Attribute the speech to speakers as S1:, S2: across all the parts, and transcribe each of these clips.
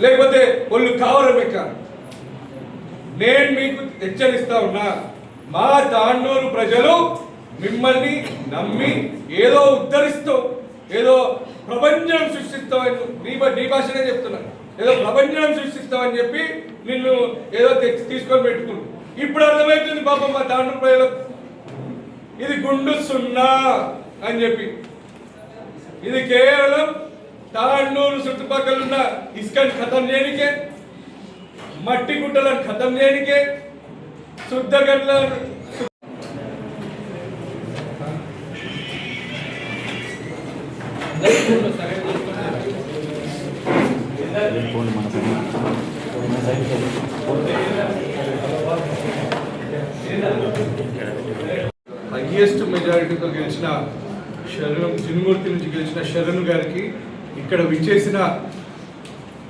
S1: లేకపోతే ఒళ్ళు కావడం ఎక్కాలి. నేను మీకు హెచ్చరిస్తా ఉన్నా, మా తాండూరు ప్రజలు మిమ్మల్ని నమ్మి ఏదో ఉద్ధరిస్తూ ఏదో ప్రపంచం సృష్టిస్తామని నీ భాషనే చెప్తున్నాను, ఏదో ప్రపంచం సృష్టిస్తామని చెప్పి నిన్ను ఏదో తీసుకొని పెట్టుకున్నాను. ఇప్పుడు అర్థమవుతుంది పాపం మా తాండూరు ప్రజలకు ఇది గుండు సున్నా అని చెప్పి. ఇది కేవలం తాండూరు చుట్టుపక్కల ఉన్న ఇసుకని ఖతం చేయనికే, మట్టి గుట్టలను ఖతం చేయనికే, శుద్ధగడ్ల హైయెస్ట్ మెజారిటీతో గెలిచిన శరణు, చిన్మూర్తి నుంచి గెలిచిన శరణు గారికి, ఇక్కడ విచ్చేసిన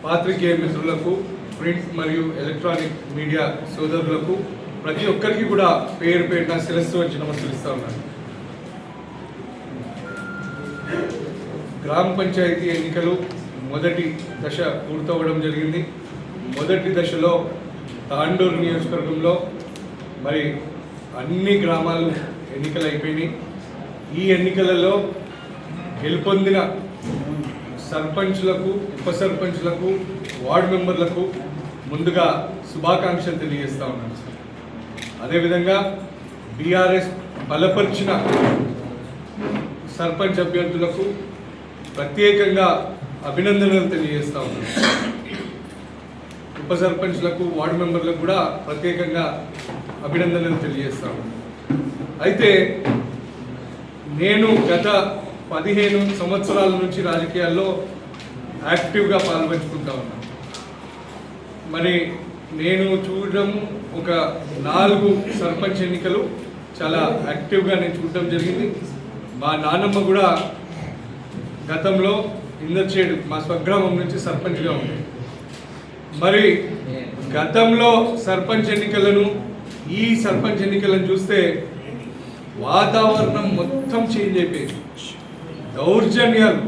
S1: పాత్రికేయ మిత్రులకు, ప్రింట్ మరియు ఎలక్ట్రానిక్ మీడియా సోదరులకు ప్రతి ఒక్కరికి కూడా పేరు పేరున శిరస్సు వచ్చి నమస్కరిస్తా ఉన్నాను. గ్రామ పంచాయతీ ఎన్నికలు మొదటి దశ పూర్తవ్వడం జరిగింది. మొదటి దశలో తాండూరు నియోజకవర్గంలో మరి అన్ని గ్రామాలు ఎన్నికలు అయిపోయినాయి. ఈ ఎన్నికలలో గెలుపొందిన సర్పంచ్లకు, ఉప సర్పంచ్లకు, వార్డు మెంబర్లకు ముందుగా శుభాకాంక్షలు తెలియజేస్తా ఉన్నాను. అదేవిధంగా బీఆర్ఎస్ బలపరిచిన సర్పంచ్ అభ్యర్థులకు ప్రత్యేకంగా అభినందనలు తెలియజేస్తా ఉన్నాను. ఉప సర్పంచ్లకు, వార్డు మెంబర్లకు కూడా ప్రత్యేకంగా అభినందనలు తెలియజేస్తా ఉన్నాను. అయితే నేను గత 15 సంవత్సరాల నుంచి రాజకీయాల్లో యాక్టివ్గా పాల్పంచుకుంటా ఉన్నాను. మరి నేను చూడడం ఒక 4 సర్పంచ్ ఎన్నికలు చాలా యాక్టివ్గా నేను చూడడం జరిగింది. మా నాన్నమ్మ కూడా గతంలో ఇందర్చేడు మా స్వగ్రామం నుంచి సర్పంచ్గా ఉంది. మరి గతంలో సర్పంచ్ ఎన్నికలను, ఈ సర్పంచ్ ఎన్నికలను చూస్తే వాతావరణం మొత్తం చేంజ్ అయిపోయింది. దౌర్జన్యాలు,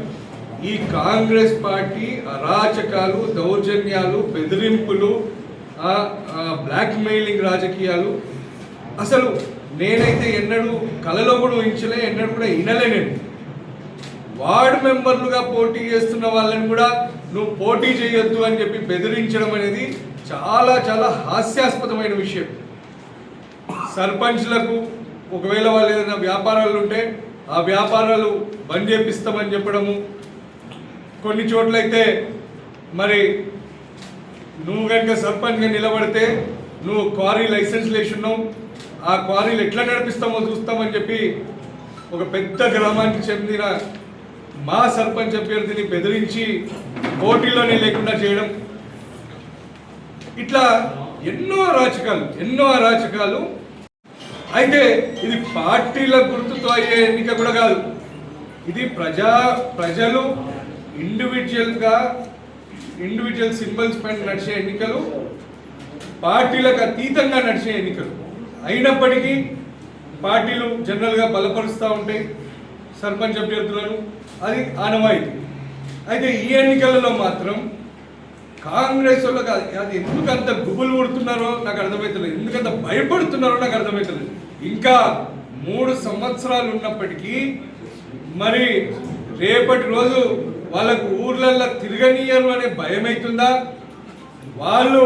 S1: ఈ కాంగ్రెస్ పార్టీ అరాచకాలు, దౌర్జన్యాలు, బెదిరింపులు, బ్లాక్ మెయిలింగ్ రాజకీయాలు అసలు నేనైతే ఎన్నడూ కలలో కూడా ఊహించలే, ఎన్నడూ కూడా వినలే. నేను వార్డు మెంబర్లుగా పోటీ చేస్తున్న వాళ్ళని కూడా నువ్వు పోటీ చేయొద్దు అని చెప్పి బెదిరించడం అనేది చాలా చాలా హాస్యాస్పదమైన విషయం. సర్పంచ్లకు ఒకవేళ వాళ్ళు ఏదైనా వ్యాపారాలు ఉంటే ఆ వ్యాపారాలు బంద్ చేపిస్తామని చెప్పడము, కొన్ని చోట్లయితే మరి నువ్వు కనుక సర్పంచ్గా నిలబడితే నువ్వు క్వారీ లైసెన్స్ లేచున్నావు, ఆ క్వారీలు ఎట్లా నడిపిస్తామో చూస్తామని చెప్పి ఒక పెద్ద గ్రామానికి చెందిన మా సర్పంచ్ అభ్యర్థిని బెదిరించి పోటీలోనే లేకుండా చేయడం, ఇట్లా ఎన్నో అరాచకాలు. అయితే ఇది పార్టీల గుర్తుతో అయ్యే ఎన్నిక కూడా కాదు. ఇది ప్రజలు ఇండివిజువల్ సింబల్స్ పైన నడిచే ఎన్నికలు, పార్టీలకు అతీతంగా నడిచే ఎన్నికలు. అయినప్పటికీ పార్టీలు జనరల్గా బలపరుస్తూ ఉంటాయి సర్పంచ్ అభ్యర్థులను, అది ఆనవాయితీ. అయితే ఈ ఎన్నికలలో మాత్రం కాంగ్రెస్ వాళ్ళకి అది ఎందుకు అంత గుబులు పుడుతున్నారో నాకు అర్థమవుతలేదు, ఎందుకంత భయపడుతున్నారో నాకు అర్థమవుతలేదు. ఇంకా 3 సంవత్సరాలు ఉన్నప్పటికీ మరి రేపటి రోజు వాళ్ళకు ఊర్లల్లో తిరగనీయరు అనే భయం అవుతుందా? వాళ్ళు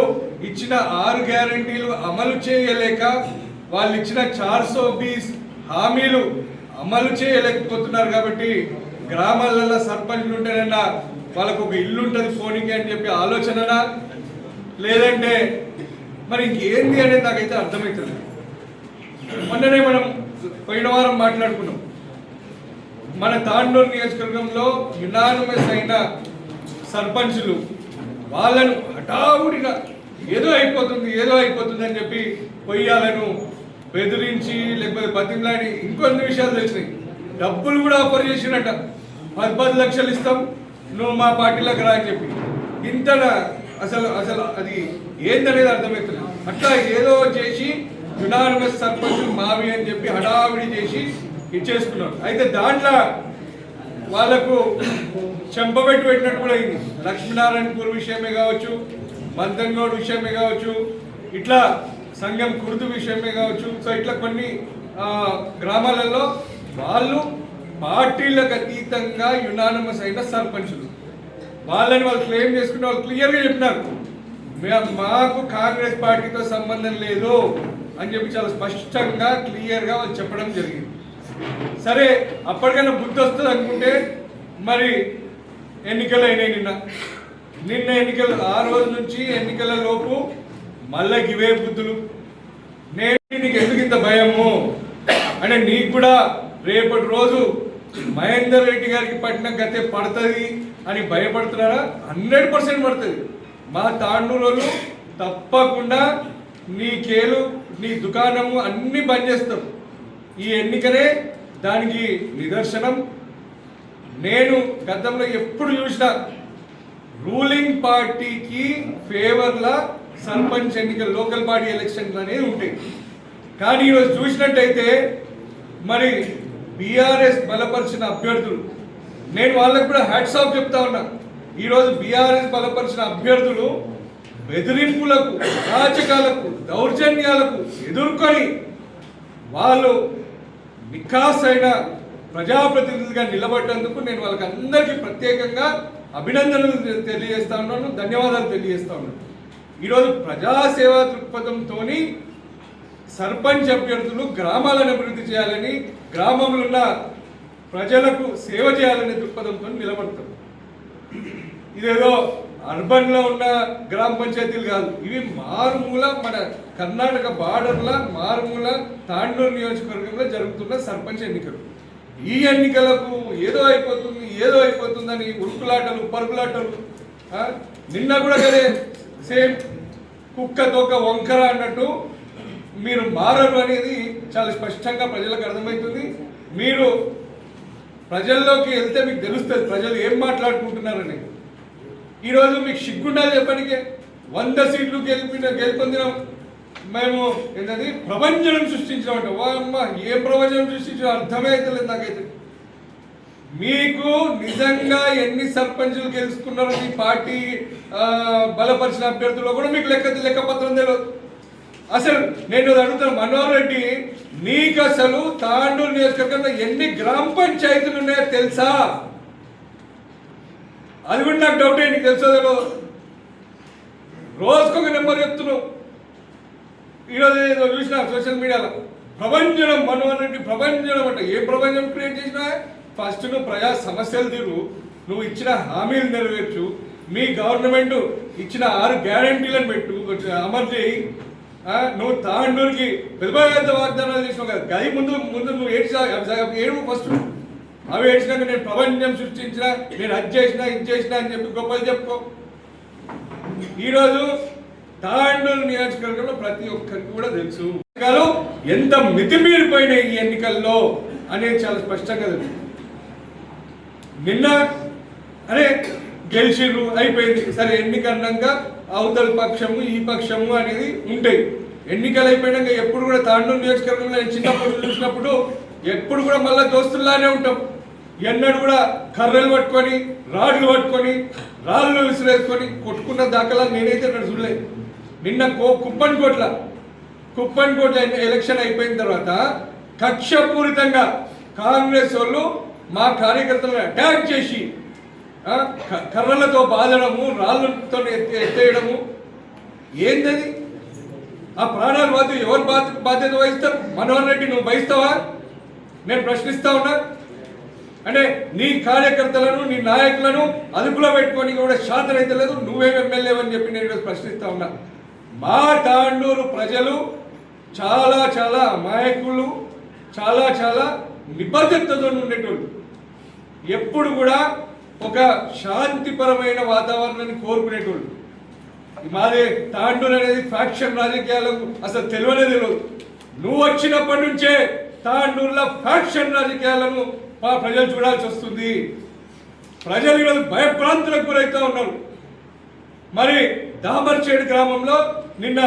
S1: ఇచ్చిన 6 గ్యారంటీలు అమలు చేయలేక, వాళ్ళు ఇచ్చిన 420 హామీలు అమలు చేయలేకపోతున్నారు. కాబట్టి గ్రామాలలో సర్పంచ్లు ఉంటేనన్నా వాళ్ళకు ఒక ఇల్లు ఉంటుంది ఫోన్కి అని చెప్పి ఆలోచననా, లేదంటే మరి ఇంకేంది అనేది నాకైతే అర్థమవుతుంది. మొన్ననే మనం పోయిన వారం మాట్లాడుకున్నాం, మన తాండూరు నియోజకవర్గంలో యునానిమస్ అయిన సర్పంచులు వాళ్ళను హఠావుడిగా ఏదో అయిపోతుంది అని చెప్పి పొయ్యాలను బెదిరించి లేకపోతే బతిమలాడి ఇంకొన్ని విషయాలు తెలిసినాయి. డబ్బులు కూడా ఆఫర్ చేసినట్ట, 10 లక్షలు ఇస్తాం నువ్వు మా పార్టీలోకి రా అని చెప్పి. ఇంతనా అసలు అది ఏందనేది అర్థమవుతుంది. అట్లా ఏదో చేసి యునానిమస్ సర్పంచులు మావి అని చెప్పి హడావిడి చేసి ఇచ్చేసుకున్నారు. అయితే దాంట్లో వాళ్ళకు చెంపబెట్టి పెట్టినట్టు కూడా అయింది. లక్ష్మీనారాయణపూర్ విషయమే కావచ్చు, మంతంగౌడ్ విషయమే కావచ్చు, ఇట్లా సంఘం కుర్దు విషయమే కావచ్చు. సో ఇట్లా కొన్ని గ్రామాలలో వాళ్ళు పార్టీలకు అతీతంగా యునానిమస్ అయిన సర్పంచులు వాళ్ళని వాళ్ళు క్లెయిమ్ చేసుకుంటే వాళ్ళు క్లియర్గా చెప్పినారు, మాకు కాంగ్రెస్ పార్టీతో సంబంధం లేదు అని చెప్పి చాలా స్పష్టంగా క్లియర్గా వాళ్ళు చెప్పడం జరిగింది. సరే అప్పటికైనా బుద్ధి వస్తుంది అనుకుంటే మరి ఎన్నికలు అయినాయి. నిన్న ఎన్నికలు, ఆ రోజు నుంచి ఎన్నికల లోపు మళ్ళా ఇవే బుద్ధులు. నేను నీకు ఎందుకు ఇంత భయము అంటే నీకు కూడా రేపటి రోజు మహేందర్ రెడ్డి గారికి పట్టిన గతే పడుతుంది అని భయపడుతున్నారా? 100% పడుతుంది. మా తాండూరు తప్పకుండా నీ కేలు నీ దుకాణము అన్ని బంద్ చేస్తారు. ఈ ఎన్నికనే దానికి నిదర్శనం. నేను గతంలో ఎప్పుడు చూసినా రూలింగ్ పార్టీకి ఫేవర్లా సర్పంచ్ ఎన్నికలు, లోకల్ బాడీ ఎలక్షన్లు అనేవి ఉంటాయి. కానీ ఈరోజు చూసినట్టయితే మరి బీఆర్ఎస్ బలపరిచిన అభ్యర్థులు, నేను వాళ్ళకు కూడా హ్యాట్స్ ఆఫ్ చెప్తా ఉన్నా. ఈరోజు బీఆర్ఎస్ బలపరిచిన అభ్యర్థులు బెదిరింపులకు, రాజకాలకు, దౌర్జన్యాలకు ఎదుర్కొని వాళ్ళు నిఖాసైన ప్రజాప్రతినిధులుగా నిలబడ్డందుకు నేను వాళ్ళకి అందరికీ ప్రత్యేకంగా అభినందనలు తెలియజేస్తా ఉన్నాను, ధన్యవాదాలు తెలియజేస్తా ఉన్నాను. ఈరోజు ప్రజాసేవా దృక్పథంతో సర్పంచ్ అభ్యర్థులు గ్రామాలను అభివృద్ధి చేయాలని, గ్రామంలో ఉన్న ప్రజలకు సేవ చేయాలనే దృక్పథంతో నిలబడతారు. ఇదేదో అర్బన్లో ఉన్న గ్రామ పంచాయతీలు కాదు, ఇవి మారుమూల మన కర్ణాటక బార్డర్ల మారుమూల తాండూరు నియోజకవర్గంలో జరుగుతున్న సర్పంచ్ ఎన్నికలు. ఈ ఎన్నికలకు ఏదో అయిపోతుందని ఉరుకులాటలు, పరుగులాటలు. నిన్న కూడా కదే సేమ్ కుక్క తోక వంకర అన్నట్టు మీరు మారరు అనేది చాలా స్పష్టంగా ప్రజలకు అర్థమవుతుంది. మీరు ప్రజల్లోకి వెళ్తే మీకు తెలుస్తుంది ప్రజలు ఏం మాట్లాడుకుంటున్నారని. ఈరోజు మీకు సిగ్గుండాలి చెప్పడానికి 100 సీట్లు గెలుపొందినాం మేము, ఏంటది ప్రపంచం సృష్టించామంట. అమ్మ ఏ ప్రపంచం సృష్టించడం అర్థమే అవుతలేదు నాకైతే. మీకు నిజంగా ఎన్ని సర్పంచులు గెలుచుకున్నారో మీ పార్టీ బలపరిచిన అభ్యర్థుల్లో కూడా మీకు లెక్కపత్రం తెలియదు. అసలు నేను అడుగుతాను, మనోహర్ రెడ్డి నీకు అసలు తాండూరు నియోజకవర్గంలో ఎన్ని గ్రామ పంచాయతీలు ఉన్నాయో తెలుసా? అది కూడా నాకు డౌట్. నీకు తెలుసో తెలియదు. రోజుకొక నెంబర్ చెప్తున్నావు. ఈరోజు ఏదో చూసినా సోషల్ మీడియాలో ప్రపంచం, మనోహర్ రెడ్డి ప్రపంచం అంట. ఏ ప్రపంచం క్రియేట్ చేసినా ఫస్ట్ నువ్వు ప్రజా సమస్యలు తీరు, నువ్వు ఇచ్చిన హామీలు నెరవేర్చు, మీ గవర్నమెంట్ ఇచ్చిన 6 గ్యారంటీలను పెట్టు, అమలు చేయి. నువ్వు తాండూరుకి పెద్ద వాగ్దానాలు చేసినావు కదా, గది ముందు నువ్వు ఏడు ఫస్ట్. అవి ఏడ్చినాక నేను ప్రపంచం సృష్టించిన, నేను అది చేసినా ఇది చేసినా అని చెప్పి గొప్పలు చెప్పుకో. ఈరోజు తాండూరు నియోజకవర్గంలో ప్రతి ఒక్కరికి కూడా తెలుసు ఎంత మితిమీరిపోయినాయి ఈ ఎన్నికల్లో అనేది చాలా స్పష్టంగా తెలుసు. నిన్న అరే గెలిచిర్రు అయిపోయింది, సరే ఎన్నికన్నాక అవతల పక్షము ఈ పక్షము అనేది ఉంటాయి. ఎన్నికలు అయిపోయినాక ఎప్పుడు కూడా తాండూరు నియోజకవర్గంలో నేను చిన్నప్పుడు చూసినప్పుడు ఎప్పుడు కూడా మళ్ళీ దోస్తుల్లానే ఉంటాం. ఎన్నడూ కూడా కర్రలు పట్టుకొని, రాడ్లు పట్టుకొని, రాళ్ళు విసిరేసుకొని కొట్టుకున్న దాఖలా నేనైతే ఇక్కడ చూడలేదు. నిన్న కుప్పన్కోట్ల ఎలక్షన్ అయిపోయిన తర్వాత కక్షపూరితంగా కాంగ్రెస్ వాళ్ళు మా కార్యకర్తలను అటాక్ చేసి కర్రలతో బాధడము, రాళ్ళతో ఎత్తేయడము. ఏంటది? ఆ ప్రాణాలు ఎవరు బాధ్యత వహిస్తారు? మనోహర్ రెడ్డి నువ్వు వహిస్తావా? నేను ప్రశ్నిస్తా ఉన్నా. అంటే నీ కార్యకర్తలను, నీ నాయకులను అదుపులో పెట్టుకొని కూడా శాతం అయితే లేదు, నువ్వేం ఎమ్మెల్యేవని చెప్పి నేను ఈరోజు ప్రశ్నిస్తా ఉన్నా. మా తాండూరు ప్రజలు చాలా చాలా అమాయకులు, చాలా నిబద్ధతతో ఉండేటోళ్ళు. ఎప్పుడు కూడా ఒక శాంతిపరమైన వాతావరణాన్ని కోరుకునేటోళ్ళు. మాదే తాండూరు అనేది ఫ్యాక్షన్ రాజకీయాలకు అసలు తెలియలేదు. నువ్వు వచ్చినప్పటి నుంచే తాండూరులో ఫ్యాక్షన్ రాజకీయాలను ప్రజలు చూడాల్సి వస్తుంది. ప్రజలు ఈరోజు భయప్రాంతులకు గురవుతూ ఉన్నారు. మరి దామర్చేడు గ్రామంలో నిన్న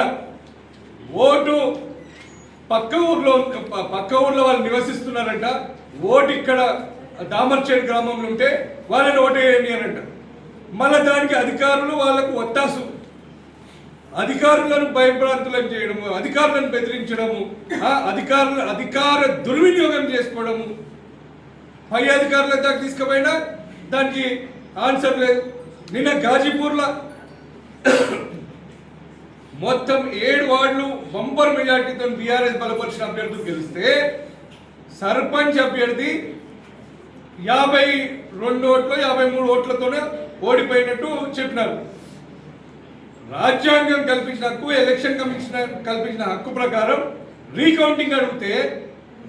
S1: ఓటు పక్క ఊర్లో వాళ్ళు నివసిస్తున్నారంట, ఓటు ఇక్కడ దామర్చేడు గ్రామంలో ఉంటే వాళ్ళని ఓటేయండి అని అంటారు. మళ్ళీ దానికి అధికారులు వాళ్ళకు ఒత్తాసు, అధికారులను భయభ్రాంతులను చేయడము, అధికారులను బెదిరించడము, అధికార దుర్వినియోగం చేసుకోవడము, పై అధికారుల దాకా తీసుకుపోయినా దానికి ఆన్సర్ లేదు. నిన్న గాజీపూర్లో మొత్తం 7 వార్డులు బంపర్ మెజార్టీతో బీఆర్ఎస్ బలపరిచిన అభ్యర్థులు గెలిస్తే సర్పంచ్ అభ్యర్థి 52 ఓట్లు 53 ఓట్లతోనే ఓడిపోయినట్టు చెప్పినారు. రాజ్యాంగం కల్పించిన హక్కు, ఎలక్షన్ కమిషన్ కల్పించిన హక్కు ప్రకారం రీకౌంటింగ్ అడిగితే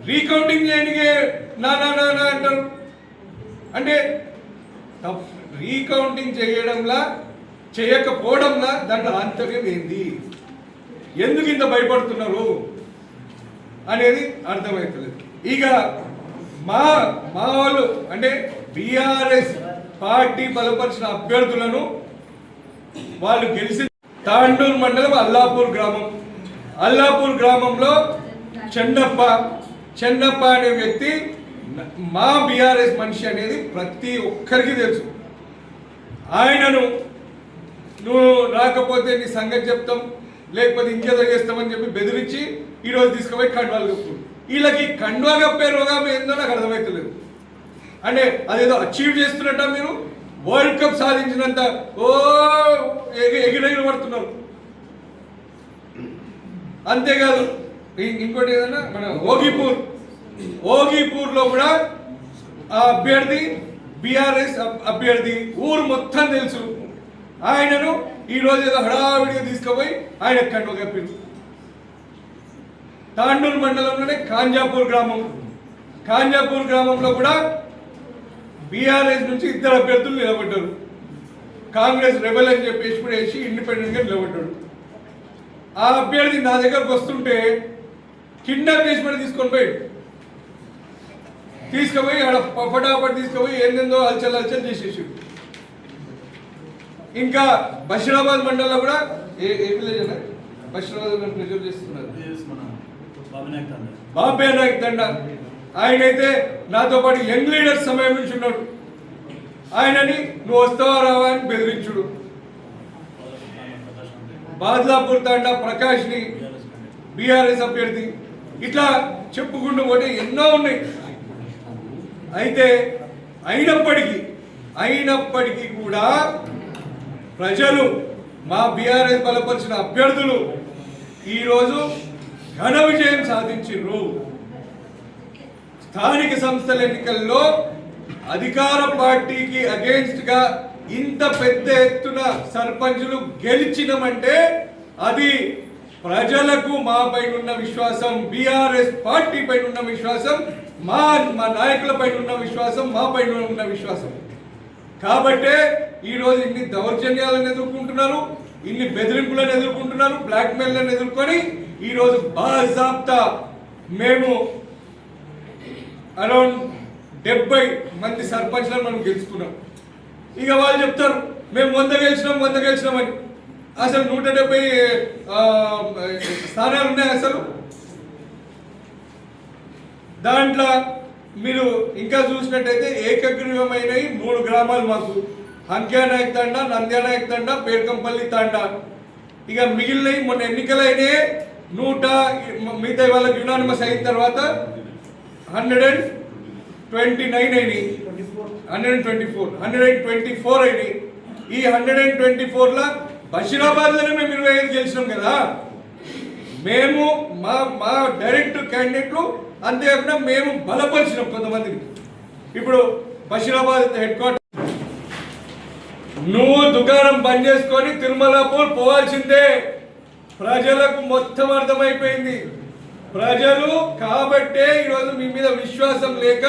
S1: రీకౌంటింగ్ చేయనికే నా అంటారు. అంటే రీకౌంటింగ్ చేయడంలా చేయకపోవడంలా దాంట్లో ఆంతర్యం ఏంది, ఎందుకు ఇంత భయపడుతున్నారు అనేది అర్థమవుతలేదు. ఇక మా వాళ్ళు అంటే బీఆర్ఎస్ పార్టీ బలపరిచిన అభ్యర్థులను వాళ్ళు గెలిచి తాండూరు మండలం అల్లాపూర్ గ్రామంలో చెన్నప్ప అనే వ్యక్తి మా బీఆర్ఎస్ మనిషి అనేది ప్రతి ఒక్కరికి తెలుసు. ఆయనను నువ్వు రాకపోతే నీ సంగతి చెప్తాం, లేకపోతే ఇంకేదో చేస్తామని చెప్పి బెదిరించి ఈరోజు తీసుకుపోయి కండువాలు కప్పు. వీళ్ళకి కండువా కప్పే రోగం ఏందో నాకు అర్థమవుతలేదు. అంటే అదేదో అచీవ్ చేస్తున్నట్ట, మీరు వరల్డ్ కప్ సాధించినంత ఓ ఎగిరెగిరి పడుతున్నారు. అంతేకాదు ఇంకోటి ఏదన్నా మన ఓగిపూర్లో కూడా ఆ అభ్యర్థి బీఆర్ఎస్ అభ్యర్థి ఊరు మొత్తం తెలుసు. ఆయనను ఈరోజు ఏదో హడావిడిగా తీసుకుపోయి ఆయన కండువ కప్పారు. తాండూరు మండలంలోనే కాంజాపూర్ గ్రామంలో కూడా బీఆర్ఎస్ నుంచి 2 అభ్యర్థులు నిలబడ్డారు. కాంగ్రెస్ రెబల్ అని చెప్పేసి కూడా వేసి ఇండిపెండెంట్గా నిలబడ్డాడు. ఆ అభ్యర్థి నా దగ్గరకు వస్తుంటే కిడ్నాప్ చేసి మరి తీసుకుపోయి ఆడ ఫటాఫట్ తీసుకుపోయి ఏందేందో హల్చల్ చేసేసి. ఇంకా బషీరాబాద్ మండలంలో కూడా ఏ విలేజ్ అన్న బషీరాబాద్ ప్రెజర్ చేస్తున్నారు బాబే నాయక్ తండా. ఆయనైతే నాతో పాటు యంగ్ లీడర్స్ సమయం నుంచి ఉన్నాడు. ఆయనని నువ్వు వస్తావా రావా అని బెదిరించుడు. బాద్లాపూర్ తాండా ప్రకాష్ని బీఆర్ఎస్ అభ్యర్థి, ఇట్లా చెప్పుకుంటూ పోతే ఎన్నో ఉన్నాయి. అయితే అయినప్పటికీ కూడా ప్రజలు మా బీఆర్ఎస్ బలపరిచిన అభ్యర్థులు ఈరోజు ఘన విజయం సాధించారు. స్థానిక సంస్థల ఎన్నికల్లో అధికార పార్టీకి అగేన్స్ట్ గా ఇంత పెద్ద ఎత్తున సర్పంచులు గెలిచినమంటే అది ప్రజలకు మా పైన ఉన్న విశ్వాసం, బీఆర్ఎస్ పార్టీ పైన ఉన్న విశ్వాసం, మా నాయకుల పైన ఉన్న విశ్వాసం, మా పైన ఉన్న విశ్వాసం. కాబట్టే ఈరోజు ఇన్ని దౌర్జన్యాలను ఎదుర్కొంటున్నారు, ఇన్ని బెదిరింపులను ఎదుర్కొంటున్నారు, బ్లాక్మెయిల్లను ఎదుర్కొని ఈరోజు బాజాబ్తా మేము అరౌండ్ 70 మంది సర్పంచ్లను మనం గెలుచుకున్నాం. ఇక వాళ్ళు చెప్తారు మేము 100 గెలిచినామని. అసలు 170 స్థానాలు ఉన్నాయి. అసలు దాంట్లో మీరు ఇంకా చూసినట్టయితే ఏకగ్రీవమైనవి 3 గ్రామాలు మాకు: హంక్యానాయక్ తండా, నంద్యానాయక్ తండా, పేర్కంపల్లి తండా. ఇక మిగిలినవి మొన్న ఎన్నికలైనవి 100, మిగతా వాళ్ళకి యునానిమస్ అయిన తర్వాత 129 అయినాయి, 124 అయినాయి. ఈ 124లో బషీరాబాద్లోనే మేము 25 గెలిచినాం కదా. మేము మా డైరెక్ట్ క్యాండిడేట్లు, అంతేకాకుండా మేము బలపరిచినాం కొంతమందిని. ఇప్పుడు బషీరాబాద్ హెడ్ క్వార్టర్ నువ్వు దుకాణం బంద్ చేసుకొని తిరుమలాపూర్ పోవాల్సిందే. ప్రజలకు మొత్తం అర్థమైపోయింది. ప్రజలు కాబట్టే ఈరోజు మీ మీద విశ్వాసం లేక,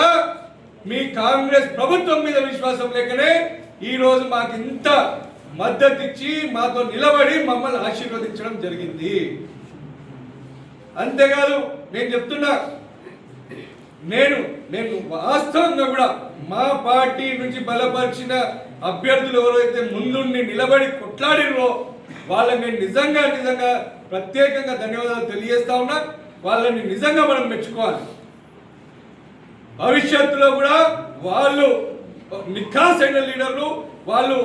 S1: మీ కాంగ్రెస్ ప్రభుత్వం మీద విశ్వాసం లేకనే ఈరోజు మాకు ఇంత మద్దతు ఇచ్చి మాతో నిలబడి మమ్మల్ని ఆశీర్వదించడం జరిగింది. అంతేకాదు నేను చెప్తున్నా, నేను వాస్తవంగా కూడా మా పార్టీ నుంచి బలపరిచిన అభ్యర్థులు ఎవరైతే ముందుండి నిలబడి కొట్లాడినో వాళ్ళని నేను నిజంగా ప్రత్యేకంగా ధన్యవాదాలు తెలియజేస్తా ఉన్నా. వాళ్ళని నిజంగా మనం మెచ్చుకోవాలి. భవిష్యత్తులో కూడా వాళ్ళు నిఖాసైన లీడర్లు, వాళ్ళు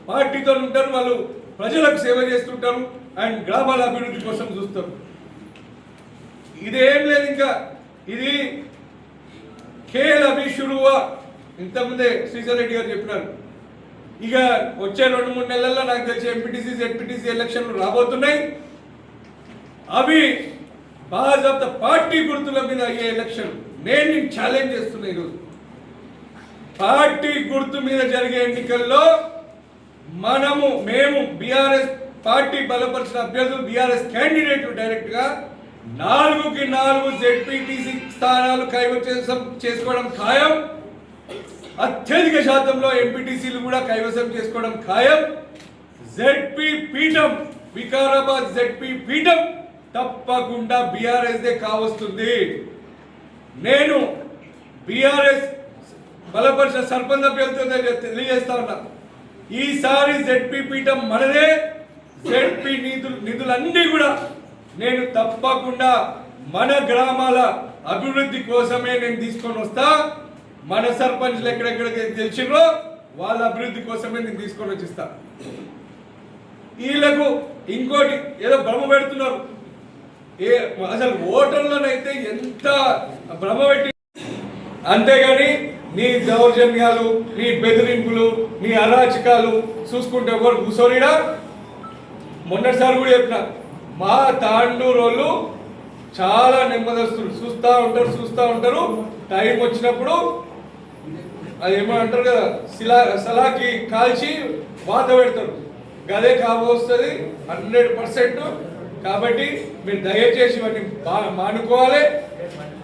S1: పార్టీతో ఉంటారు, వాళ్ళు ప్రజలకు సేవ చేస్తుంటారు అండ్ గ్రామాల అభివృద్ధి కోసం చూస్తారు. ఇదేం లేదు, ఇంకా ఇది ఖేల్ అభి షురువా. ఇంతకుముందే శ్రీధర్ రెడ్డి గారు చెప్పినారు. ఇక వచ్చే 2-3 నెలల్లో నాకు తెలిసి ఎంపీటీసీ జెడ్పీటీసీ ఎలక్షన్లు రాబోతున్నాయి. అవి బాజాబ్త పార్టీ గుర్తుల మీద అయ్యే ఎలక్షన్. నేను ఛాలెంజ్ చేస్తున్నా ఈరోజు, పార్టీ గుర్తు మీద జరిగే ఎన్నికల్లో మేము బీఆర్ఎస్ పార్టీ బలపరిచిన అభ్యర్థులు, బీఆర్ఎస్ క్యాండిడేట్లు డైరెక్ట్ గా 4కి 4 జెడ్పీటీసీ స్థానాలు కైవసం చేసుకోవడం ఖాయం. అత్యధిక శాతంలో ఎంపీటీసీలు కూడా కైవసం చేసుకోవడం ఖాయం. జెడ్పీ పీఠం, వికారాబాద్ జెడ్పీ పీఠం తప్పకుండా బీఆర్ఎస్ దే కావస్తుంది. నేను బీఆర్ఎస్ బలపరిచిన సర్పంచ్ అభ్యర్థులతో తెలియజేస్తా ఉన్నా, ఈసారి జెడ్పీ పీఠం మనదే. జెడ్పీ నిధులన్నీ కూడా నేను తప్పకుండా మన గ్రామాల అభివృద్ధి కోసమే నేను తీసుకొని వస్తా. మన సర్పంచ్లు ఎక్కడెక్కడికి తెలిసినో వాళ్ళ అభివృద్ధి కోసమే నేను తీసుకొని వచ్చిస్తా. వీళ్ళకు ఇంకోటి ఏదో భ్రమ పెడుతున్నారు. అసలు ఓటర్లనైతే ఎంత భ్రమ పెట్టి, అంతేగాని నీ దౌర్జన్యాలు, నీ బెదిరింపులు, నీ అరాచకాలు చూసుకుంటే ఎవరు కూర్చోనిడా. మొన్నటిసారి కూడా చెప్పిన, మా తాండూరు వాళ్ళు చాలా నెమ్మదస్తులు, చూస్తూ ఉంటారు. టైం వచ్చినప్పుడు అదేమో అంటారు కదా, సలాకి కాల్చి వాత పెడతారు. గదే కాబోస్తుంది 100%. కాబట్టి మీరు దయచేసి ఇవన్నీ మానుకోవాలి.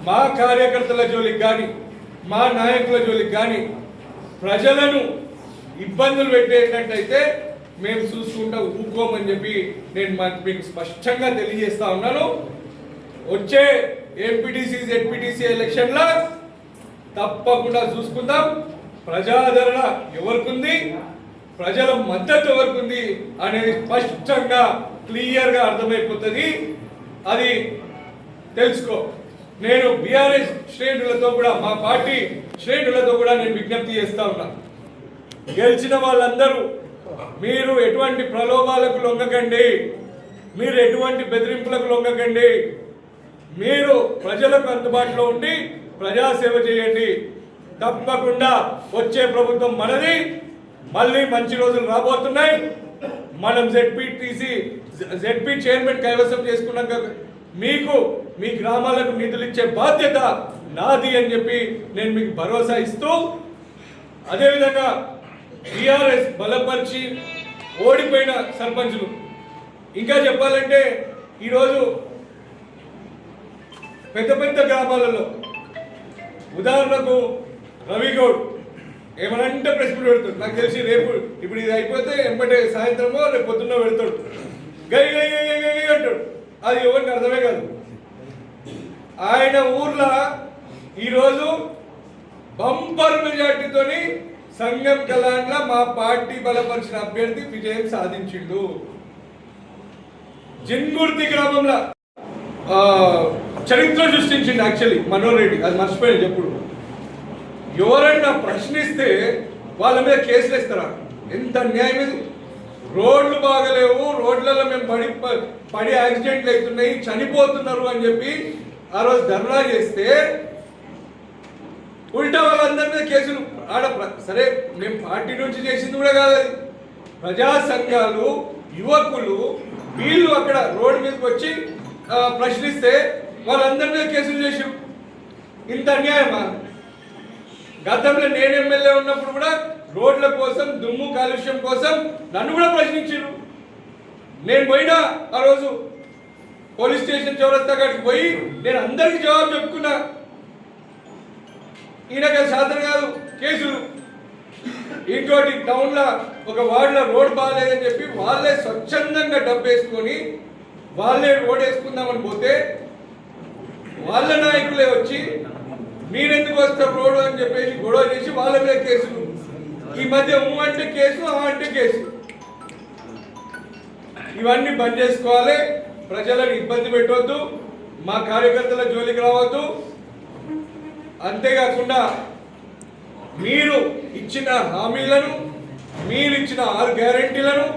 S1: మా కార్యకర్తల జోలికి కానీ, మా నాయకుల జోలికి కానీ ప్రజలను ఇబ్బందులు పెట్టేటట్టయితే మేము చూసుకుంటా ఊరుకోమని చెప్పి నేను మీకు స్పష్టంగా తెలియజేస్తా ఉన్నాను. వచ్చే ఎంపీటీసీ జెడ్పీటీసీ ఎలక్షన్ల తప్పకుండా చూసుకుందాం. ప్రజాదరణ ఎవరికుంది, ప్రజల మద్దతు ఎవరికుంది అనేది స్పష్టంగా క్లియర్గా అర్థమైపోతుంది. అది తెలుసుకో. నేను బీఆర్ఎస్ శ్రేణులతో కూడా, మా పార్టీ శ్రేణులతో కూడా నేను విజ్ఞప్తి చేస్తా ఉన్నా, గెలిచిన వాళ్ళందరూ మీరు ఎటువంటి ప్రలోభాలకు లొంగకండి, మీరు ఎటువంటి బెదిరింపులకు లొంగకండి. మీరు ప్రజలకు అందుబాటులో ఉండి ప్రజాసేవ చేయండి. తప్పకుండా వచ్చే ప్రభుత్వం మనది. మళ్ళీ మంచి రోజులు రాబోతున్నాయి. మనం జెడ్పీ చైర్మన్ కైవసం చేసుకున్నాక మీకు మీ గ్రామాలకు నిధులు ఇచ్చే బాధ్యత నాది అని చెప్పి నేను మీకు భరోసా ఇస్తూ, అదేవిధంగా టీఆర్ఎస్ బలపరిచి ఓడిపోయిన సర్పంచులు, ఇంకా చెప్పాలంటే ఈరోజు పెద్ద పెద్ద గ్రామాలలో, ఉదాహరణకు రవిగౌడ్ ఏమనంటే ప్రెస్ మీట్ పెడతాడు. నాకు తెలిసి రేపు ఇప్పుడు ఇది అయిపోతే ఎంబటే సాయంత్రమో రేపు పొద్దున్న పెడతాడు. గై గై గై గై గై అంటాడు. అది ఎవరికి అర్థమే కాదు. ఆయన ఊర్లో ఈరోజు బంపర్ మెజార్టీతోని సంఘం కలాన్లో మా పార్టీ బలపరిచిన అభ్యర్థి విజయం సాధించిండు. జిన్గుర్తి గ్రామంలో చరిత్ర సృష్టించింది యాక్చువల్లీ మనోహర్ రెడ్డి. అది మర్చిపోయాడు చెప్పుడు. ఎవరైనా ప్రశ్నిస్తే వాళ్ళ మీద కేసులు ఇస్తారా? ఎంత అన్యాయం ఇది. రోడ్లు బాగలేవు, రోడ్లలో మేము పడి యాక్సిడెంట్లు అవుతున్నాయి, చనిపోతున్నారు అని చెప్పి ఆ రోజు ధర్నా చేస్తే ఉల్టా వాళ్ళందరి మీద కేసులు. సరే, మేము పార్టీ నుంచి చేసింది కూడా కాదు, ప్రజా సంఘాలు, యువకులు వీళ్ళు అక్కడ రోడ్డు మీదకి వచ్చి ప్రశ్నిస్తే వాళ్ళందరి మీద కేసులు చేసారు. ఇంత అన్యాయమా? గతంలో నేను ఎమ్మెల్యే ఉన్నప్పుడు కూడా రోడ్ల కోసం, దుమ్ము కాలుష్యం కోసం నన్ను కూడా ప్రశ్నించారు. నేను పోయినా ఆ రోజు పోలీస్ స్టేషన్ చౌరస్తా కాడికి పోయి నేను అందరికీ జవాబు చెప్పుకున్నా. ఈయనకి శాతం కాదు కేసులు. ఇంకోటి టౌన్లో ఒక వార్డులో రోడ్ బాగాలేదని చెప్పి వాళ్ళే స్వచ్ఛందంగా డబ్బు వేసుకొని వాళ్ళే రోడ్ వేసుకుందామని పోతే వాళ్ళ నాయకులే వచ్చి మీరెందుకు వస్తారు రోడ్డు అని చెప్పేసి గొడవ చేసి వాళ్ళ మీద కేసులు. ఈ మధ్య అంటే కేసు, అంటే కేసు. ఇవన్నీ బంద్ చేసుకోవాలి. ప్రజలను ఇబ్బంది పెట్టవద్దు, మా కార్యకర్తల జోలికి రావద్దు. అంతేకాకుండా మీరు ఇచ్చిన హామీలను, మీరు ఇచ్చిన 6 గ్యారెంటీలను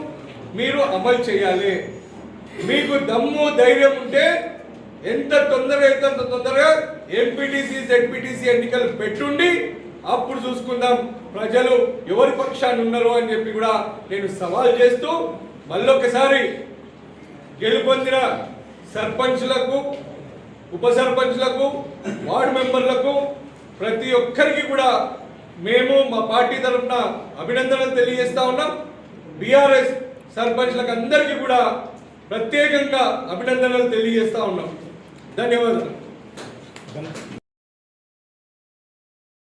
S1: మీరు అమలు చేయాలి. మీకు దమ్ము ధైర్యం ఉంటే ఎంత తొందరగా అయితే అంత తొందరగా ఎంపీటీసీ జెడ్పీటీసీ ఎన్నికలు పెట్టుండి అప్పుడు చూసుకుందాం ప్రజలు ఎవరి పక్షాన్ని ఉన్నారు అని చెప్పి కూడా నేను సవాల్ చేస్తూ మళ్ళొకసారి గెలుపొందిన సర్పంచ్లకు, ఉప సర్పంచ్లకు, వార్డు మెంబర్లకు ప్రతి ఒక్కరికి కూడా మేము మా పార్టీ తరఫున అభినందనలు తెలియజేస్తా ఉన్నాం. బీఆర్ఎస్ సర్పంచ్లకు అందరికీ కూడా ప్రత్యేకంగా అభినందనలు తెలియజేస్తా ఉన్నాం. ధన్యవాదాలు.